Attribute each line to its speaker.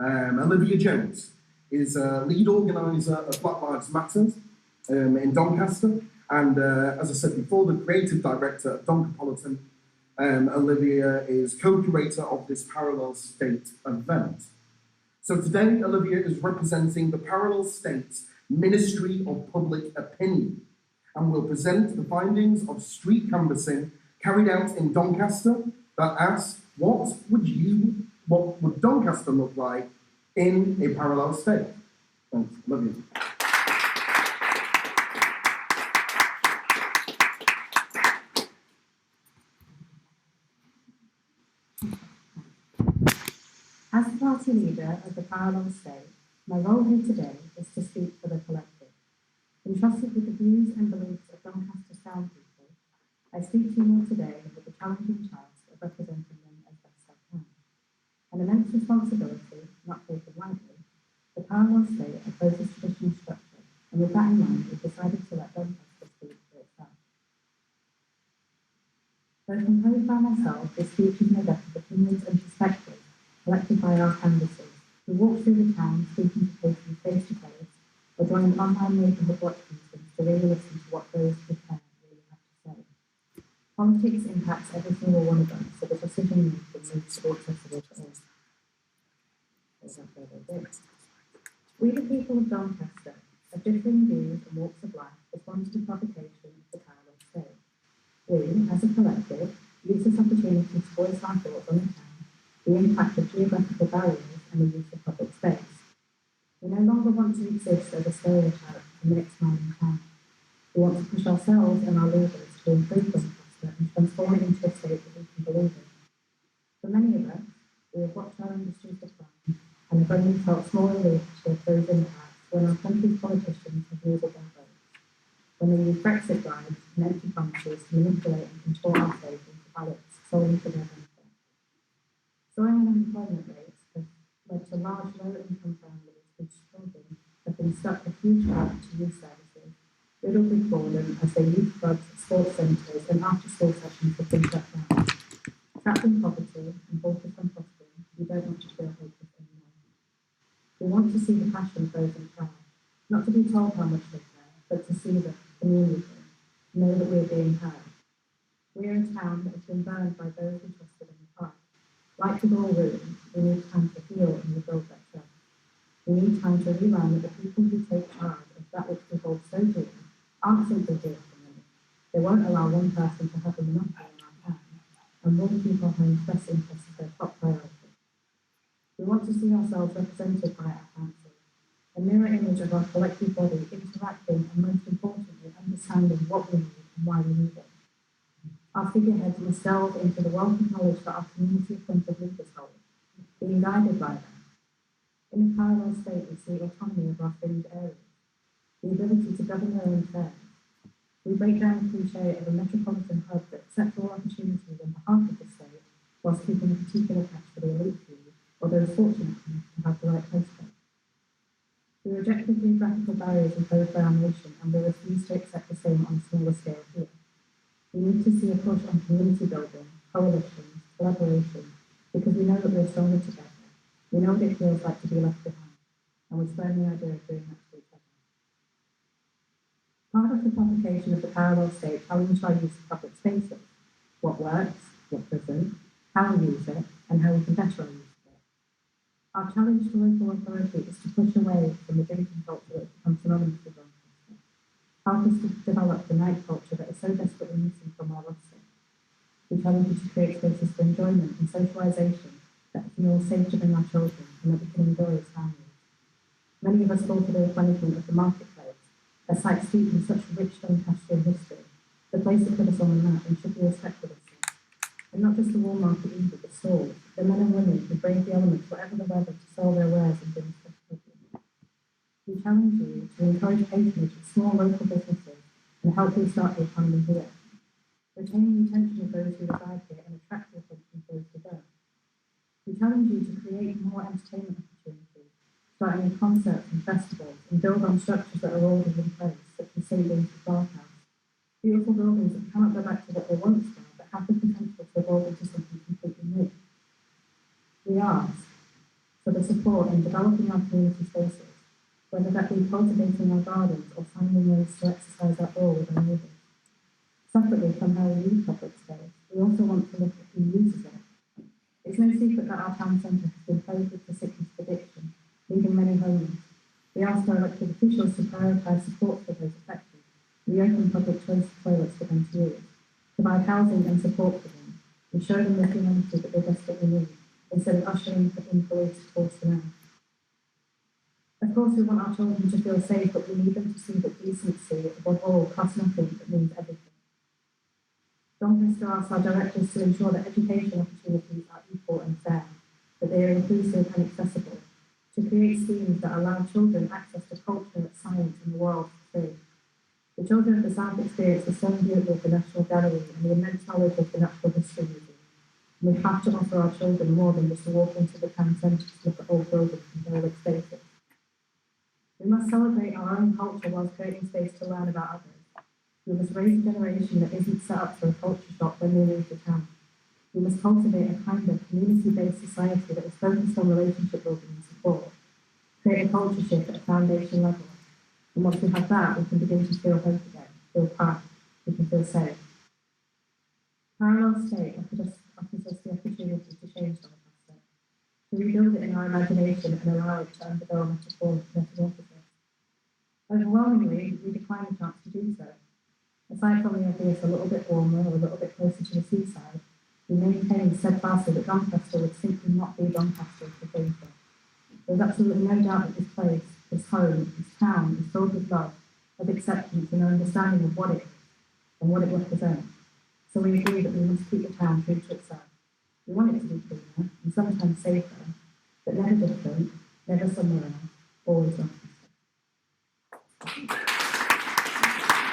Speaker 1: Olivia Gents is a lead organiser of Black Lives Matter in Doncaster, and as I said before, the creative director of Doncapolitan. Olivia is co-curator of this Parallel State event. So today, Olivia is representing the Parallel State's Ministry of Public Opinion and will present the findings of street canvassing carried out in Doncaster that asks, what would Doncaster look like in a parallel state? Thanks, Olivia.
Speaker 2: As the party leader of the Parallel State, my role here today is to speak for the collective. Entrusted with the views and beliefs of Doncaster's town people, I speak to you all today with the challenging task of representing them as best I can. An immense responsibility, not taken lightly, the Parallel State opposes traditional structure, and with that in mind, we've decided to let Doncaster speak for itself. Though composed by myself, this speech is made up of opinions and perspectives collected by our canvassers, who walk through the town speaking to patients face to face, or join online neighbourhood watch meetings to really listen to what those who care really have to say. Politics impacts every single one of us, so the decision making needs to be accessible to all. We, the people of Doncaster, of differing views and walks of life, respond to the provocation of the Parallel State. We, as a collective, use this opportunity to voice our thoughts on the town, the impact of geographical barriers and the use of public space. We no longer want to exist as a stereotype for the next man in town. We want to push ourselves and our leaders to improve Doncaster and transform it into a state that we can believe in. For many of us, we have watched our industries decline and have only felt small relief to those impacts when our country's politicians have used their votes, when they use Brexit bribes and empty promises to manipulate and control our faith into ballots solely for their benefit. Soaring unemployment rates have led to large low-income families whose children have been stuck with huge debt to youth services, riddled with boredom as their youth clubs, sports centres and after-school sessions have been shut down. Trapped in poverty and focused on prospering, we don't want to feel hopeless anymore. We want to see the passion of those in power, not to be told how much they care, but to see them, communicate, know that we are being heard. We are a town that has been burned by those we trusted in the past. Like with all wounds, we need time to heal and rebuild that trust. We need time to relearn that the people who take charge of that which we hold so dear aren't simply here for money. They won't allow one person to have a monopoly on our town, and won't keep our home's best interests as their top priority. We want to see ourselves represented by our council, a mirror image of our collective body interacting and, most importantly, understanding what we need and why we need it. Our figureheads must delve into the wealth of knowledge that our community appointed leaders hold, being guided by them. In a parallel state, we see autonomy of our fringe areas, the ability to govern their own affairs. We break down the cliché of a metropolitan hub that accepts all opportunities on behalf of the state, whilst keeping a particular catch for the elite few, or those fortunate enough to have the right postcode. We reject the geographical barriers imposed by our nation, and we refuse to accept the same on a smaller scale here. We need to see a push on community building, coalitions, collaboration, because we know that we're stronger together. We know what it feels like to be left behind, and we spurn the idea of doing that to each other. Part of the provocation of the Parallel State challenged our use of public spaces: what works, what doesn't, how we use it, and how we can better our use of it. Our challenge to local authority is to push away from the drinking culture that has become synonymous with Doncaster. Help us to develop the night culture that is so desperately missing from our roster. We challenge you to create spaces for enjoyment and socialisation that we feel safe to bring our children and that we can enjoy as families. Many of us call for the replenishment of the marketplace, a site steeped in such rich Doncastrian history, the place that put us on the map and should be respected as such. And not just the wall market either, but stalls, the men and women who brave the elements, whatever the weather, to sell their wares and bring us public. We challenge you to encourage patronage of small local businesses and help restart the economy here. Retain the attention of those who reside here and attract the attention of those who don't. We challenge you to create more entertainment opportunities, starting with concerts and festivals, and build on structures that are already in place, such as St. James's Bathhouse. Beautiful buildings that cannot go back to what they once were, but have the potential to evolve into something completely new. We ask for the the support in developing our community spaces, whether that be cultivating our gardens or finding ways to exercise outdoors with our neighbours. Separately from how we use public space, we also want to look at who uses it. It's no secret that our town centre has been plagued with the sickness of addiction, leaving many homeless. We asked our elected officials to prioritise support for those affected, reopen public toilets for them to use, provide housing and support for them, and show them the humanity that they desperately need, instead of ushering in police to force them out. Of course, we want our children to feel safe, but we need them to see that decency, above all, costs nothing but means everything. Doncaster asks our directors to ensure that education opportunities are equal and fair, that they are inclusive and accessible, to create schemes that allow children access to culture, science and the world for free. The children of the South experience the same beauty of the National Gallery and the immense knowledge of the Natural History Museum. And we have to offer our children more than just to walk into the town centre to look at old buildings and derelict spaces. We must celebrate our own culture whilst creating space to learn about others. We must raise a generation that isn't set up for a culture shock when they leave the town. We must cultivate a kind of community-based society that is focused on relationship building and support, create a culture shift at a foundation level. And once we have that, we can begin to feel hope again, feel proud, we can feel safe. Parallel state offers us the opportunity to change Doncaster, to rebuild it in our imagination and allow it to undergo metamorphosis. Overwhelmingly, we decline the chance to do so. Aside from the obvious a little bit warmer or a little bit closer to the seaside, we maintain steadfastly that Doncaster would simply not be Doncaster if we came from. There's absolutely no doubt that this place, this home, this town is filled with love, of acceptance and an understanding of what it is and what it represents. So we agree that we must keep the town true to itself. We want it to be cleaner and sometimes safer, but never different,